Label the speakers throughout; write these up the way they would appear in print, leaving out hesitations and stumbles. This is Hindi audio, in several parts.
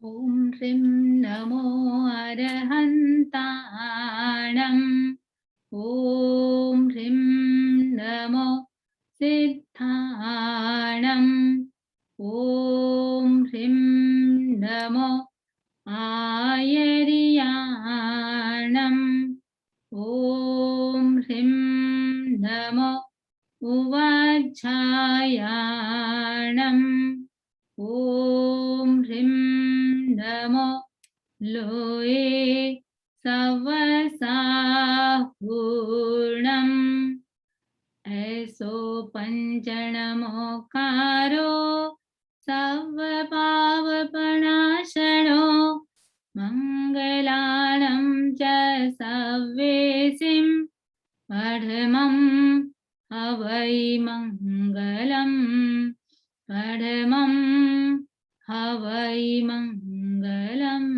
Speaker 1: ॐ ह्रीं नमो अरहन्ताणम् ॐ ह्रीं नमो सिद्धाणम् ॐ ह्रीं नमो आयर्याणम् ॐ ह्रीं नमो उवाच्छायाणम् ॐ ह्रीं नमो लोये सवसाहूर्णम् ऐसो पञ्चनमोकारो सर्वपावपनाशनो मङ्गलानं च सव्येसिं परमं हवै मङ्गलम् परमं हवै मङ्गलम्।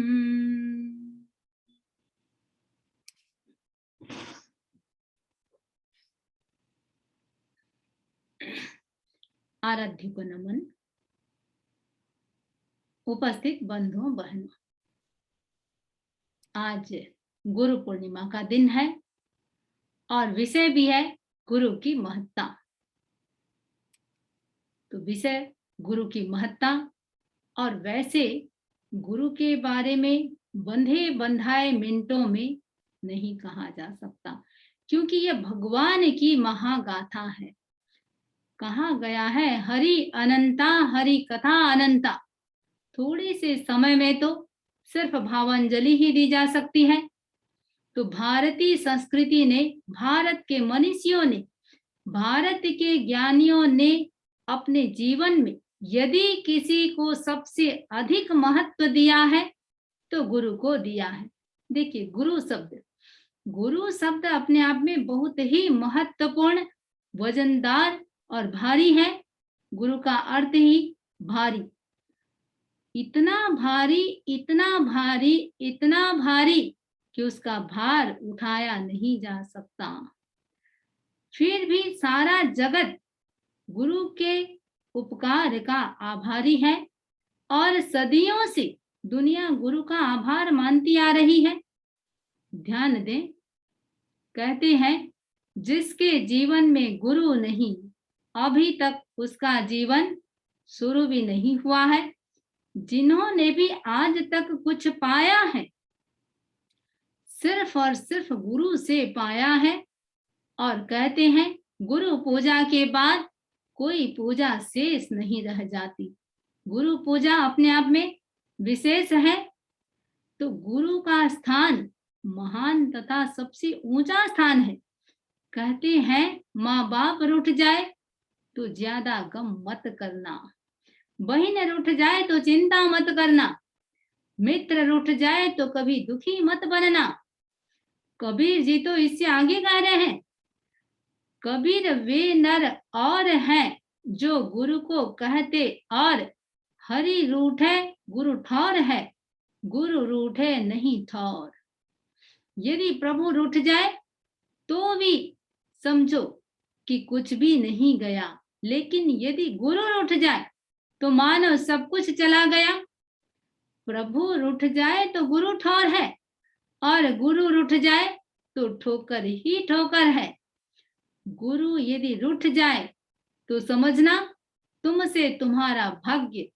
Speaker 1: आराध्य को नमन। उपस्थित बंधुओं बहनों, आज गुरु पूर्णिमा का दिन है और विषय भी है गुरु की महत्ता। तो विषय गुरु की महत्ता, और वैसे गुरु के बारे में बंधे बंधाए मिनटों में नहीं कहा जा सकता, क्योंकि यह भगवान की महागाथा है। कहा गया है हरि अनंता, हरि कथा अनंता। थोड़े से समय में तो सिर्फ भावांजलि ही दी जा सकती है। तो भारतीय संस्कृति ने, भारत के मनीषियों ने, भारत के ज्ञानियों ने अपने जीवन में यदि किसी को सबसे अधिक महत्व दिया है तो गुरु को दिया है। देखिए, गुरु शब्द अपने आप में बहुत ही महत्वपूर्ण, वजनदार और भारी है। गुरु का अर्थ ही भारी, इतना भारी, इतना भारी, इतना भारी कि उसका भार उठाया नहीं जा सकता। फिर भी सारा जगत गुरु के उपकार का आभारी है और सदियों से दुनिया गुरु का आभार मानती आ रही है। ध्यान दें, कहते हैं जिसके जीवन में गुरु नहीं, अभी तक उसका जीवन शुरू भी नहीं हुआ है। जिन्होंने भी आज तक कुछ पाया है, सिर्फ और सिर्फ गुरु से पाया है। और कहते हैं गुरु पूजा के बाद कोई पूजा शेष नहीं रह जाती। गुरु पूजा अपने आप में विशेष है। तो गुरु का स्थान महान तथा सबसे ऊंचा स्थान है। कहते हैं माँ बाप रूठ जाए तो ज्यादा गम मत करना, बहन रूठ जाए तो चिंता मत करना, मित्र रूठ जाए तो कभी दुखी मत बनना। कबीर जी तो इससे आगे कह रहे हैं, कबीर वे नर और हैं जो गुरु को कहते और हरि रूठे गुरु ठौर है, गुरु रूठे नहीं ठौर। यदि प्रभु रूठ जाए तो भी समझो कि कुछ भी नहीं गया, लेकिन यदि गुरु रूठ जाए तो मानो सब कुछ चला गया। प्रभु रूठ जाए तो गुरु ठौर है और गुरु रूठ जाए तो ठोकर ही ठोकर है। गुरु यदि रूठ जाए तो समझना तुमसे तुम्हारा भाग्य,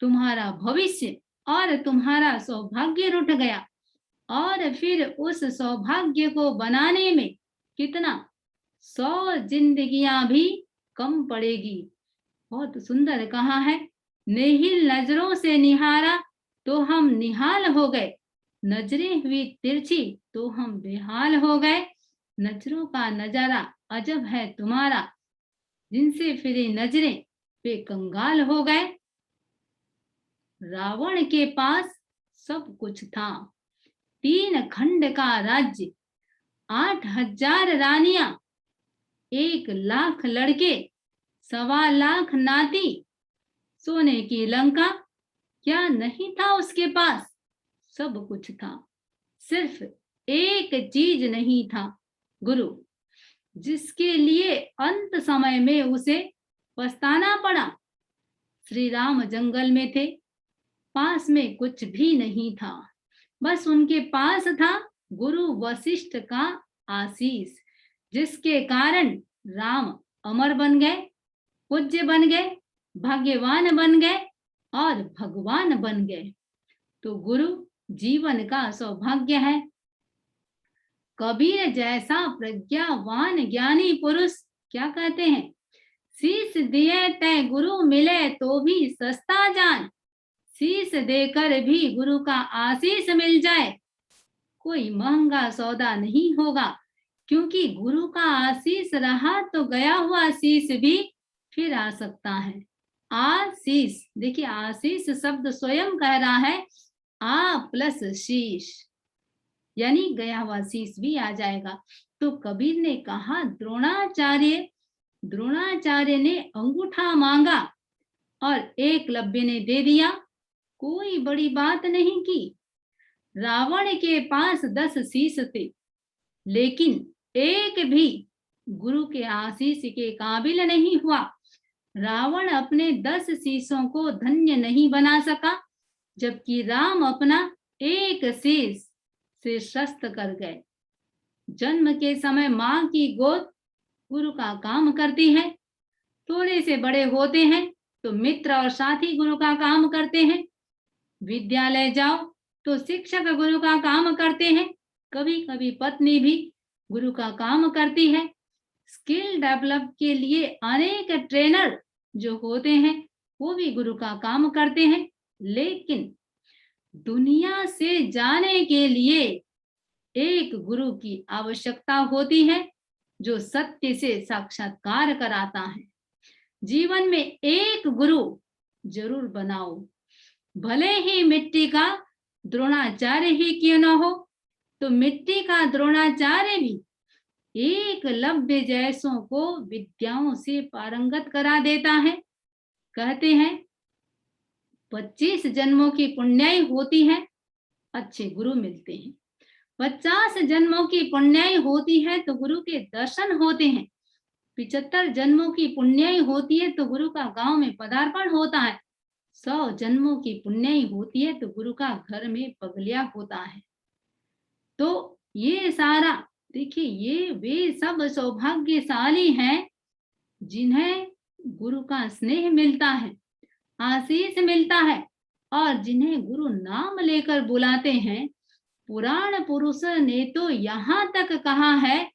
Speaker 1: तुम्हारा भविष्य और तुम्हारा सौभाग्य रूठ गया। और फिर उस सौभाग्य को बनाने में कितना 100 जिंदगियां भी कम पड़ेगी। बहुत सुंदर कहा है, नेहिल नजरों से निहारा तो हम निहाल हो गए, नजरें हुई तिरछी तो हम बेहाल हो गए। नजरों का नजारा अजब है तुम्हारा, जिनसे फिरे नजरें वे कंगाल हो गए। रावण के पास सब कुछ था, 3 खंड का राज्य, 8000 रानियां, 1,00,000 लड़के, 1,25,00,000 नाती, सोने की लंका। क्या नहीं था उसके पास? सब कुछ था, सिर्फ एक चीज नहीं था, गुरु, जिसके लिए अंत समय में उसे पछताना पड़ा। श्री राम जंगल में थे, पास में कुछ भी नहीं था, बस उनके पास था गुरु वशिष्ठ का आशीष, जिसके कारण राम अमर बन गए, पूज्य बन गए, भाग्यवान बन गए और भगवान बन गए। तो गुरु जीवन का सौभाग्य है। कबीर जैसा प्रज्ञावान ज्ञानी पुरुष क्या कहते हैं, शीश दिए तय गुरु मिले तो भी सस्ता जान, शीश देकर भी गुरु का आशीष मिल जाए कोई महंगा सौदा नहीं होगा, क्योंकि गुरु का आशीष रहा तो गया हुआ शीश भी फिर आ सकता है। आशीष, देखिए आशीष शब्द स्वयं कह रहा है आ प्लस शीश, यानी गया हुआ शीश भी आ जाएगा। तो कबीर ने कहा द्रोणाचार्य ने अंगूठा मांगा और एकलव्य ने दे दिया, कोई बड़ी बात नहीं की। रावण के पास 10 शीश थे, लेकिन एक भी गुरु के आशीष के काबिल नहीं हुआ। रावण अपने 10 शीशों को धन्य नहीं बना सका, जबकि राम अपना एक शीश से शस्त कर गए। जन्म के समय मां की गोद गुरु का काम करती है, थोड़े से बड़े होते हैं तो मित्र और साथी गुरु का काम करते हैं, विद्यालय जाओ तो शिक्षक गुरु का काम करते हैं, कभी कभी पत्नी भी गुरु का काम करती है। स्किल डेवलप के लिए अनेक ट्रेनर जो होते हैं वो भी गुरु का काम करते हैं, लेकिन दुनिया से जाने के लिए एक गुरु की आवश्यकता होती है जो सत्य से साक्षात्कार कराता है। जीवन में एक गुरु जरूर बनाओ, भले ही मिट्टी का द्रोणाचार्य ही क्यों न हो, तो मिट्टी का द्रोणाचार्य भी एकलव्य जैसों को विद्याओं से पारंगत करा देता है। कहते हैं 25 जन्मों की पुण्याई होती है, अच्छे गुरु मिलते हैं। 50 जन्मों की पुण्याई होती है तो गुरु के दर्शन होते हैं। 75 जन्मों की पुण्याई होती है तो गुरु का गांव में पदार्पण होता है। 100 जन्मों की पुण्याई होती है तो गुरु का घर में पगलिया होता है। तो ये सारा देखिए, ये वे सब सौभाग्यशाली हैं जिन्हें गुरु का स्नेह मिलता है, आशीष मिलता है, और जिन्हें गुरु नाम लेकर बुलाते हैं। पुराण पुरुष ने तो यहाँ तक कहा है,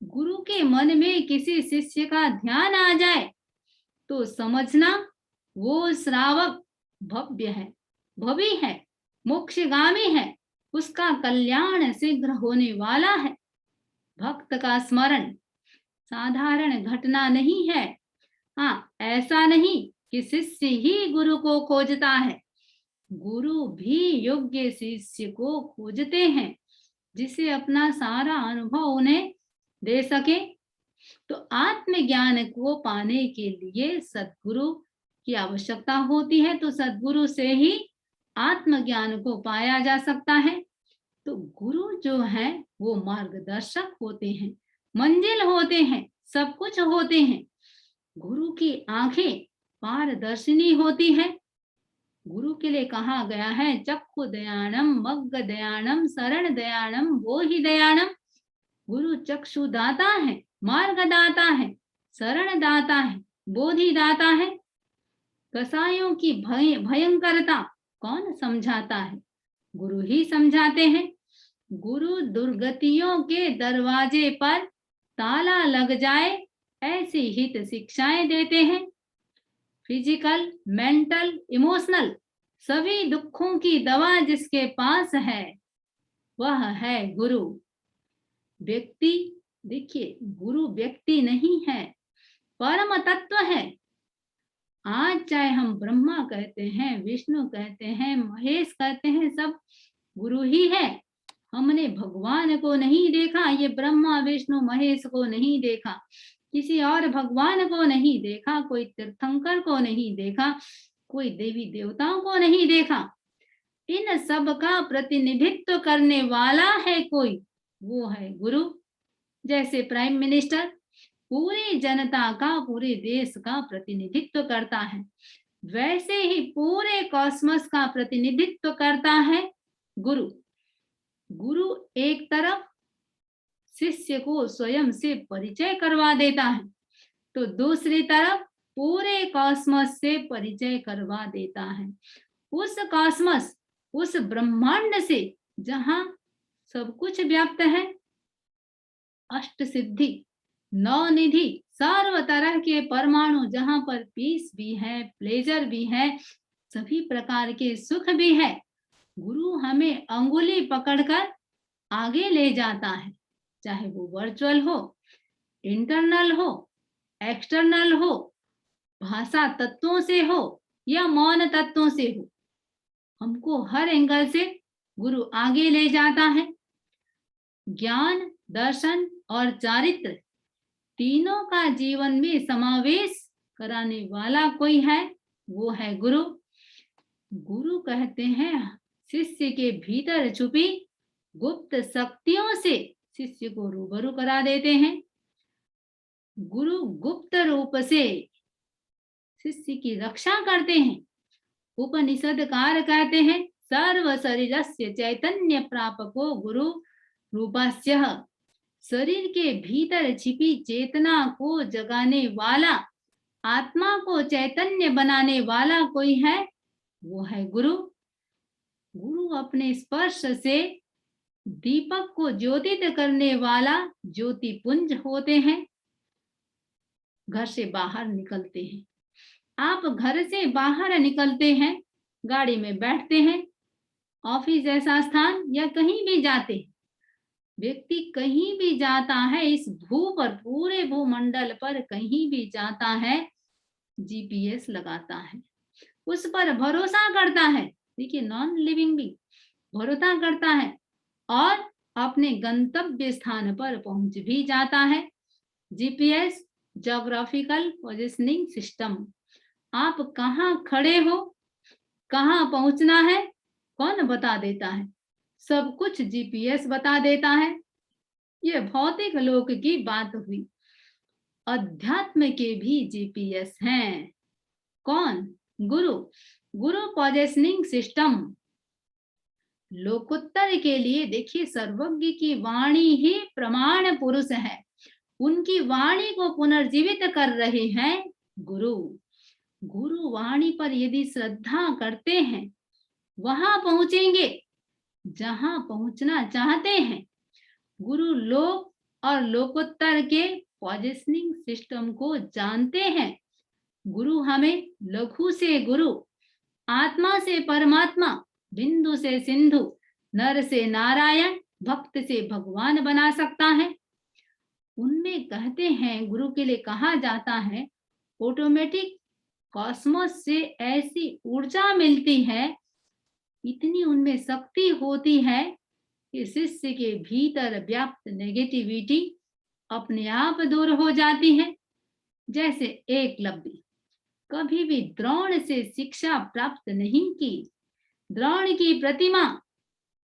Speaker 1: गुरु के मन में किसी शिष्य का ध्यान आ जाए तो समझना वो श्रावक भव्य है, भवी है, मोक्षगामी है, उसका कल्याण शीघ्र होने वाला है। भक्त का स्मरण साधारण घटना नहीं है। हाँ, ऐसा नहीं कि शिष्य ही गुरु को खोजता है, गुरु भी योग्य शिष्य को खोजते हैं जिसे अपना सारा अनुभव उन्हें दे सके। तो आत्मज्ञान को पाने के लिए सद्गुरु की आवश्यकता होती है, तो सद्गुरु से ही आत्मज्ञान को पाया जा सकता है। तो गुरु जो है वो मार्गदर्शक होते हैं, मंजिल होते हैं, सब कुछ होते हैं। गुरु की आंखें पारदर्शिनी होती है। गुरु के लिए कहा गया है चक्षु दयानम, मग्ग दयानम, शरण दयानम, बोहि दयानम। गुरु चक्षु दाता है, मार्ग दाता है, शरण दाता है, बोधि दाता है। कसायों की भयंकरता कौन समझाता है, गुरु ही समझाते हैं। गुरु दुर्गतियों के दरवाजे पर ताला लग जाए ऐसी हित शिक्षाएं देते हैं। फिजिकल, मेंटल, इमोशनल सभी दुखों की दवा जिसके पास है वह है गुरु। व्यक्ति, देखिए गुरु व्यक्ति नहीं है, परम तत्व है। आज चाहे हम ब्रह्मा कहते हैं, विष्णु कहते हैं, महेश कहते हैं, सब गुरु ही है। हमने भगवान को नहीं देखा, ये ब्रह्मा विष्णु महेश को नहीं देखा, किसी और भगवान को नहीं देखा, कोई तीर्थंकर को नहीं देखा, कोई देवी देवताओं को नहीं देखा। इन सब का प्रतिनिधित्व करने वाला है कोई, वो है गुरु। जैसे प्राइम मिनिस्टर पूरी जनता का, पूरे देश का प्रतिनिधित्व करता है, वैसे ही पूरे कॉस्मोस का प्रतिनिधित्व करता है गुरु। गुरु एक तरफ शिष्य को स्वयं से परिचय करवा देता है, तो दूसरी तरफ पूरे कॉस्मोस से परिचय करवा देता है। उस कॉस्मोस, उस ब्रह्मांड से जहां सब कुछ व्याप्त है, अष्ट सिद्धि, नौ निधि, सर्व तरह के परमाणु, जहां पर पीस भी है, प्लेजर भी है, सभी प्रकार के सुख भी है, गुरु हमें अंगुली पकड़कर आगे ले जाता है। चाहे वो वर्चुअल हो, इंटरनल हो, एक्सटर्नल हो, भाषा तत्वों से हो या मौन तत्वों से हो, हमको हर एंगल से गुरु आगे ले जाता है। ज्ञान, दर्शन और चारित्र तीनों का जीवन में समावेश कराने वाला कोई है, वो है गुरु। गुरु कहते हैं शिष्य के भीतर छुपी गुप्त शक्तियों से शिष्य को रूबरू करा देते हैं। गुरु गुप्त रूप से शिष्य की रक्षा करते हैं। उपनिषदकार कहते हैं सर्व शरीरस्य चैतन्य प्रापको गुरु रूपस्य। शरीर के भीतर छिपी चेतना को जगाने वाला, आत्मा को चैतन्य बनाने वाला कोई है, वो है गुरु। गुरु अपने स्पर्श से दीपक को ज्योतित करने वाला ज्योति पुंज होते हैं। घर से बाहर निकलते हैं, आप घर से बाहर निकलते हैं, गाड़ी में बैठते हैं, ऑफिस जैसा स्थान या कहीं भी जाते हैं, व्यक्ति कहीं भी जाता है, इस भू पर, पूरे भूमंडल पर कहीं भी जाता है, जीपीएस लगाता है, उस पर भरोसा करता है। देखिए, नॉन लिविंग भी भरोसा करता है और अपने गंतव्य स्थान पर पहुंच भी जाता है। GPS, geographical positioning system. आप कहाँ खड़े हो, कहाँ पहुंचना है, कौन बता देता है? सब कुछ जीपीएस बता देता है। ये भौतिक लोक की बात हुई। अध्यात्म के भी जीपीएस हैं। कौन? गुरु। गुरु पोजिशनिंग सिस्टम। लोकोत्तर के लिए देखिए, सर्वज्ञ की वाणी ही प्रमाण पुरुष है। उनकी वाणी को पुनर्जीवित कर रहे हैं गुरु। गुरु वाणी पर यदि श्रद्धा करते हैं, वहां पहुंचेंगे जहां पहुंचना चाहते हैं। गुरु लोक और लोकोत्तर के पोजिशनिंग सिस्टम को जानते हैं। गुरु हमें लघु से गुरु, आत्मा से परमात्मा, बिंदु से सिंधु, नर से नारायण, भक्त से भगवान बना सकता है। उनमें कहते हैं, गुरु के लिए कहा जाता है, ऑटोमेटिक कॉस्मोस से ऐसी ऊर्जा मिलती है, इतनी उनमें शक्ति होती है कि शिष्य के भीतर व्याप्त नेगेटिविटी अपने आप दूर हो जाती है। जैसे एकलव्य कभी भी द्रोण से शिक्षा प्राप्त नहीं की। द्रोण की प्रतिमा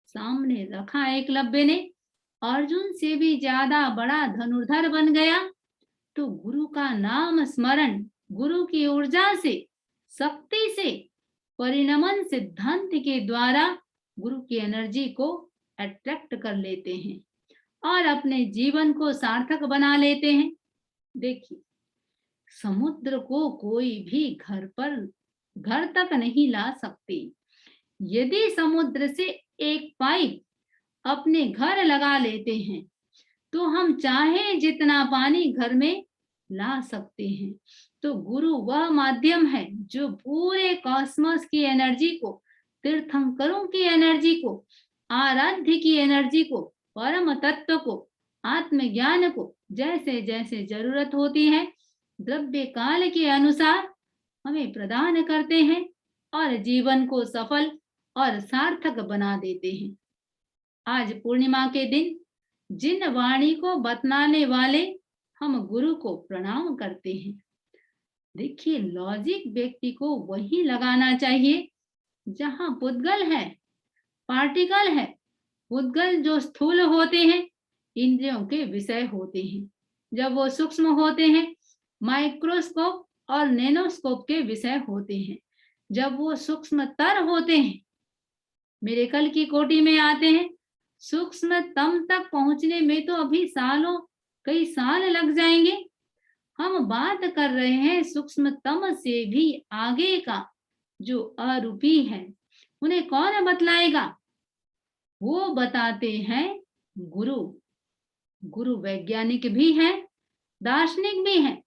Speaker 1: सामने रखा एकलव्य ने, अर्जुन से भी ज्यादा बड़ा धनुर्धर बन गया। तो गुरु का नाम स्मरण, गुरु की ऊर्जा से, शक्ति से, परिणमन सिद्धांत के द्वारा गुरु की एनर्जी को अट्रैक्ट कर लेते हैं और अपने जीवन को सार्थक बना लेते हैं। देखिए, समुद्र को कोई भी घर तक नहीं ला सकती। यदि समुद्र से एक पाइप अपने घर लगा लेते हैं, तो हम चाहे जितना पानी घर में ला सकते हैं। तो गुरु वह माध्यम है जो पूरे कॉस्मोस की एनर्जी को, तीर्थंकरों की एनर्जी को, आराध्य की एनर्जी को, परम तत्व को, आत्मज्ञान को जैसे जैसे जरूरत होती है, द्रव्य काल के अनुसार हमें प्रदान करते हैं और जीवन को सफल और सार्थक बना देते हैं। आज पूर्णिमा के दिन जिन वाणी को बतलाने वाले हम गुरु को प्रणाम करते हैं। देखिए, लॉजिक व्यक्ति को वही लगाना चाहिए जहां पुद्गल है, पार्टिकल है। पुद्गल जो स्थूल होते हैं, इंद्रियों के विषय होते हैं। जब वो सूक्ष्म होते हैं, माइक्रोस्कोप और नैनोस्कोप के विषय होते हैं। जब वो सूक्ष्मतर होते हैं, मिरेकल की कोटि में आते हैं। सूक्ष्मतम तक पहुंचने में तो अभी सालों, कई साल लग जाएंगे। हम बात कर रहे हैं सूक्ष्मतम से भी आगे का, जो अरूपी है। उन्हें कौन बतलाएगा? वो बताते हैं गुरु। गुरु वैज्ञानिक भी हैं, दार्शनिक भी हैं।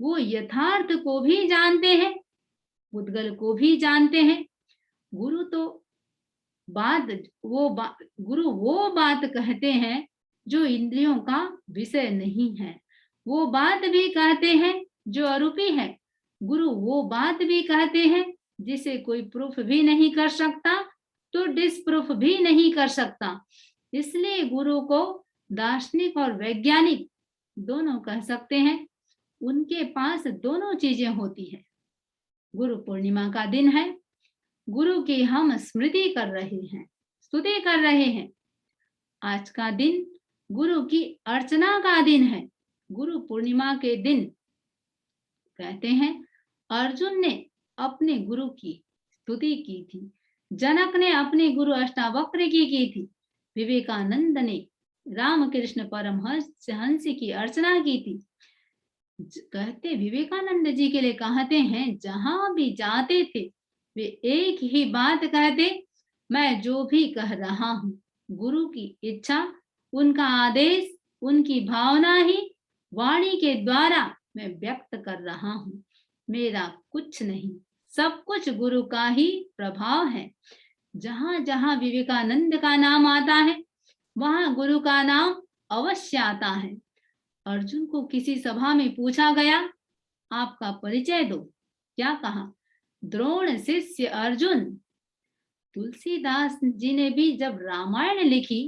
Speaker 1: वो यथार्थ को भी जानते हैं, उद्गल को भी जानते हैं। गुरु तो गुरु वो बात कहते हैं जो इंद्रियों का विषय नहीं है। वो बात भी कहते हैं जो अरूपी है। गुरु वो बात भी कहते हैं जिसे कोई प्रूफ भी नहीं कर सकता, तो डिसप्रूफ भी नहीं कर सकता। इसलिए गुरु को दार्शनिक और वैज्ञानिक दोनों कह सकते हैं। उनके पास दोनों चीजें होती है। गुरु पूर्णिमा का दिन है, गुरु की हम स्मृति कर रहे हैं, स्तुति कर रहे हैं। आज का दिन गुरु की अर्चना का दिन है। गुरु पूर्णिमा के दिन कहते हैं अर्जुन ने अपने गुरु की स्तुति की थी, जनक ने अपने गुरु अष्टावक्र की थी, विवेकानंद ने रामकृष्ण परमहंस की अर्चना की थी। कहते विवेकानंद जी के लिए कहते हैं, जहां भी जाते थे वे एक ही बात कहते, मैं जो भी कह रहा हूँ गुरु की इच्छा, उनका आदेश, उनकी भावना ही वाणी के द्वारा मैं व्यक्त कर रहा हूँ। मेरा कुछ नहीं, सब कुछ गुरु का ही प्रभाव है। जहां जहां विवेकानंद का नाम आता है, वहां गुरु का नाम अवश्य आता है। अर्जुन को किसी सभा में पूछा गया, आपका परिचय दो। क्या कहा? द्रोण शिष्य अर्जुन। तुलसीदास जी ने भी जब रामायण लिखी,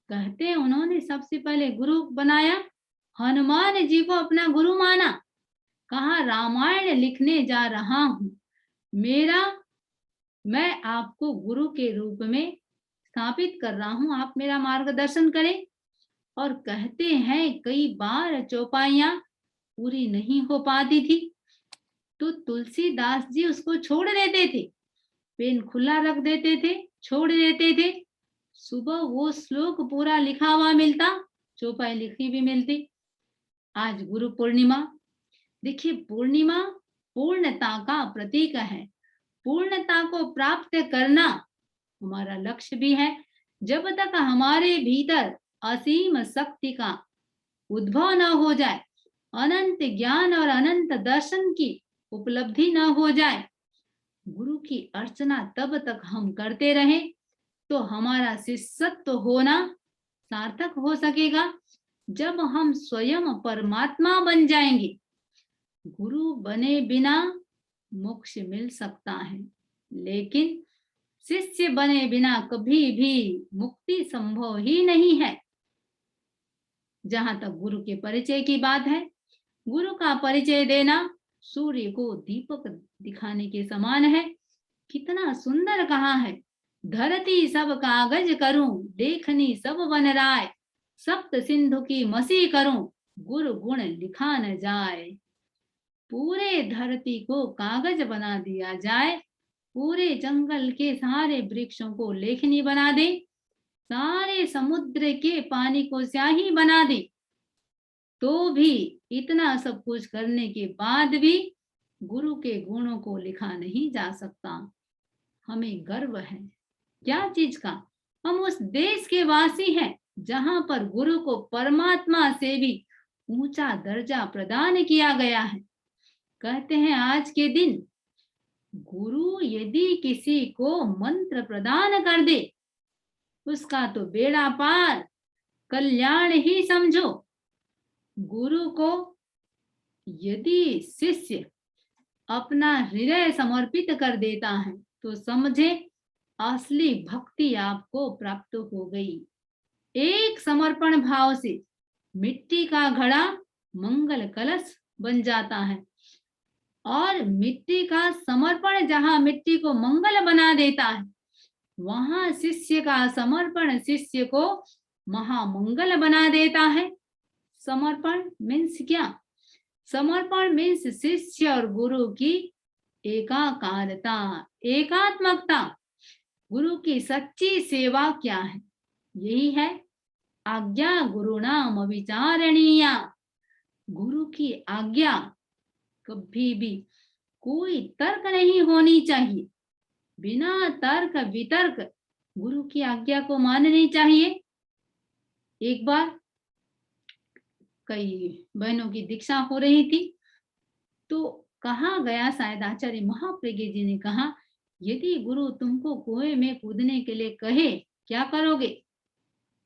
Speaker 1: कहते हैं उन्होंने सबसे पहले गुरु बनाया, हनुमान जी को अपना गुरु माना। कहा रामायण लिखने जा रहा हूं, मैं आपको गुरु के रूप में स्थापित कर रहा हूं, आप मेरा मार्गदर्शन करें। और कहते हैं कई बार चौपाइयां पूरी नहीं हो पाती थी तो तुलसीदास जी उसको छोड़ देते थे, पेन खुला रख देते थे, छोड़ देते थे। सुबह वो श्लोक पूरा लिखा हुआ मिलता, चौपाई लिखी भी मिलती। आज गुरु पूर्णिमा, देखिए पूर्णिमा पूर्णता का प्रतीक है। पूर्णता को प्राप्त करना हमारा लक्ष्य भी है। जब तक हमारे भीतर असीम शक्ति का उद्भव न हो जाए, अनंत ज्ञान और अनंत दर्शन की उपलब्धि न हो जाए, गुरु की अर्चना तब तक हम करते रहे तो हमारा शिष्यत्व होना सार्थक हो सकेगा। जब हम स्वयं परमात्मा बन जाएंगे, गुरु बने बिना मोक्ष मिल सकता है, लेकिन शिष्य बने बिना कभी भी मुक्ति संभव ही नहीं है। जहां तक गुरु के परिचय की बात है, गुरु का परिचय देना सूर्य को दीपक दिखाने के समान है। कितना सुंदर कहा है, धरती सब कागज करूं, लेखनी सब बन राय, सप्त सिंधु की मसी करूं, गुरु गुण लिखा न जाए। पूरे धरती को कागज बना दिया जाए, पूरे जंगल के सारे वृक्षों को लेखनी बना दे, सारे समुद्र के पानी को स्याही बना दे, तो भी इतना सब कुछ करने के बाद भी गुरु के गुणों को लिखा नहीं जा सकता। हमें गर्व है क्या चीज का? हम उस देश के वासी हैं जहां पर गुरु को परमात्मा से भी ऊंचा दर्जा प्रदान किया गया है। कहते हैं आज के दिन गुरु यदि किसी को मंत्र प्रदान कर दे, उसका तो बेड़ा पार, कल्याण ही समझो। गुरु को यदि शिष्य अपना हृदय समर्पित कर देता है तो समझे असली भक्ति आपको प्राप्त हो गई। एक समर्पण भाव से मिट्टी का घड़ा मंगल कलश बन जाता है, और मिट्टी का समर्पण जहां मिट्टी को मंगल बना देता है, वहां शिष्य का समर्पण शिष्य को महामंगल बना देता है। समर्पण मीन्स क्या? समर्पण मीन्स शिष्य और गुरु की एकाकारता, एकात्मकता। गुरु की सच्ची सेवा क्या है? यही है आज्ञा गुरुणाम विचारणीया। गुरु की आज्ञा कभी भी कोई तर्क नहीं होनी चाहिए, बिना तर्क वितर्क गुरु की आज्ञा को माननी चाहिए। एक बार कई बहनों की दीक्षा हो रही थी, तो कहा गया, शायद आचार्य महाप्रज्ञ जी ने कहा, यदि गुरु तुमको कुएं में कूदने के लिए कहे, क्या करोगे?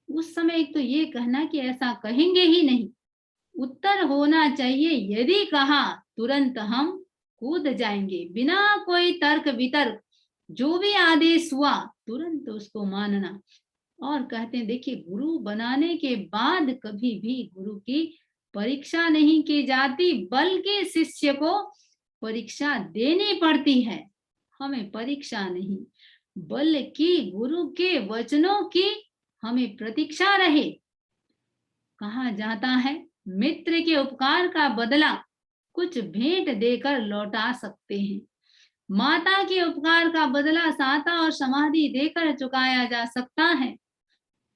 Speaker 1: उस समय एक तो ये कहना कि ऐसा कहेंगे ही नहीं, उत्तर होना चाहिए यदि कहा तुरंत हम कूद जाएंगे, बिना कोई तर्क वितर्क। जो भी आदेश हुआ तुरंत उसको मानना। और कहते हैं, देखिए, गुरु बनाने के बाद कभी भी गुरु की परीक्षा नहीं की जाती, बल्कि शिष्य को परीक्षा देनी पड़ती है। हमें परीक्षा नहीं, बल्कि गुरु के वचनों की हमें प्रतीक्षा रहे। कहा जाता है, मित्र के उपकार का बदला कुछ भेंट देकर लौटा सकते हैं। माता के उपकार का बदला साता और समाधि देकर चुकाया जा सकता है।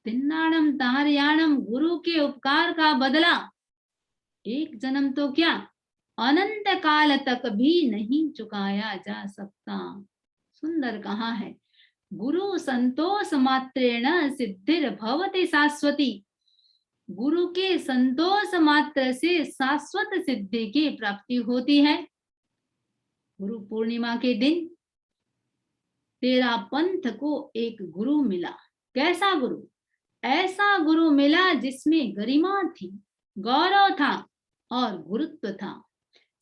Speaker 1: तिन्नाणम तारयाणम, गुरु के उपकार का बदला एक जन्म तो क्या, अनंत काल तक भी नहीं चुकाया जा सकता। सुंदर कहा है, गुरु संतोष मात्रेण सिद्धिर भवति शाश्वती। गुरु के संतोष मात्र से शाश्वत सिद्धि की प्राप्ति होती है। गुरु पूर्णिमा के दिन तेरा पंथ को एक गुरु मिला। कैसा गुरु? ऐसा गुरु मिला जिसमें गरिमा थी, गौरव था और गुरुत्व था,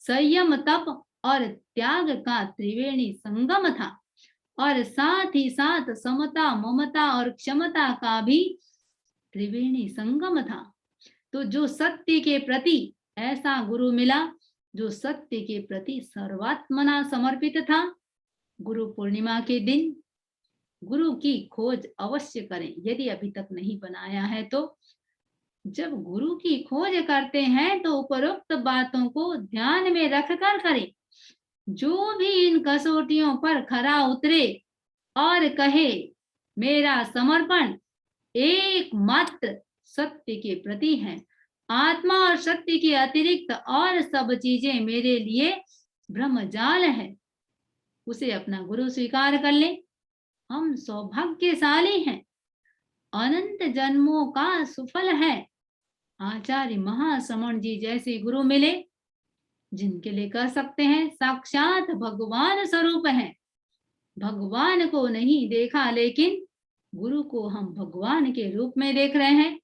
Speaker 1: संयम, तप और त्याग का त्रिवेणी संगम था, और साथ ही साथ समता, ममता और क्षमता का भी त्रिवेणी संगम था। तो जो सत्य के प्रति, ऐसा गुरु मिला जो सत्य के प्रति सर्वात्मना समर्पित था। गुरु पूर्णिमा के दिन गुरु की खोज अवश्य करें, यदि अभी तक नहीं बनाया है तो। जब गुरु की खोज करते हैं तो उपरोक्त बातों को ध्यान में रखकर करें। जो भी इन कसौटियों पर खरा उतरे और कहे मेरा समर्पण एकमात्र सत्य के प्रति है, आत्मा और सत्य के अतिरिक्त और सब चीजें मेरे लिए ब्रह्मजाल है, उसे अपना गुरु स्वीकार कर ले। हम सौभाग्यशाली हैं, अनंत जन्मों का सुफल है। आचार्य महाश्रमण जी जैसे गुरु मिले, जिनके लिए कह सकते हैं साक्षात भगवान स्वरूप है। भगवान को नहीं देखा, लेकिन गुरु को हम भगवान के रूप में देख रहे हैं।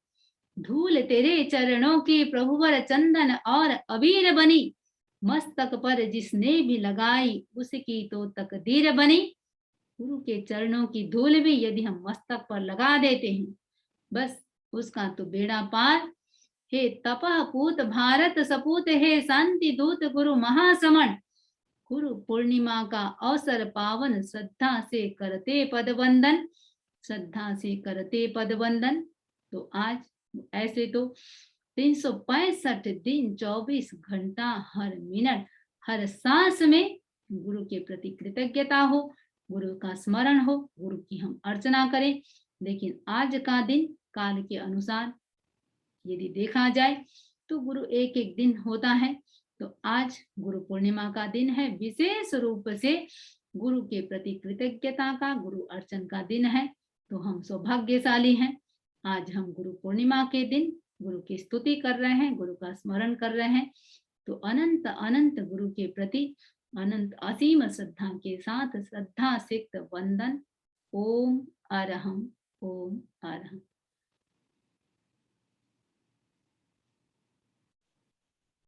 Speaker 1: धूल तेरे चरणों की प्रभुवर चंदन और अबीर बनी, मस्तक पर जिसने भी लगाई उसकी तो तकदीर बनी। गुरु के चरणों की धूल भी यदि हम मस्तक पर लगा देते हैं, बस उसका तो बेड़ा पार। हे तपः पूत भारत सपूत, हे शांति दूत गुरु महासमण। गुरु पूर्णिमा का अवसर पावन, श्रद्धा से करते पद वंदन, श्रद्धा से करते पद वंदन। तो आज ऐसे तो 365 दिन 24 घंटा हर मिनट हर सांस में गुरु के प्रति कृतज्ञता हो, गुरु का स्मरण हो, गुरु की हम अर्चना करें। लेकिन आज का दिन काल के अनुसार यदि देखा जाए तो गुरु एक एक दिन होता है। तो आज गुरु पूर्णिमा का दिन है, विशेष रूप से गुरु के प्रति कृतज्ञता का, गुरु अर्चन का दिन है। तो हम सौभाग्यशाली हैं। आज हम गुरु पूर्णिमा के दिन गुरु की स्तुति कर रहे हैं, गुरु का स्मरण कर रहे हैं। तो अनंत अनंत गुरु के प्रति अनंत असीम श्रद्धा के साथ श्रद्धा सिक्त वंदन। ओम अरहम, ओम अरहम।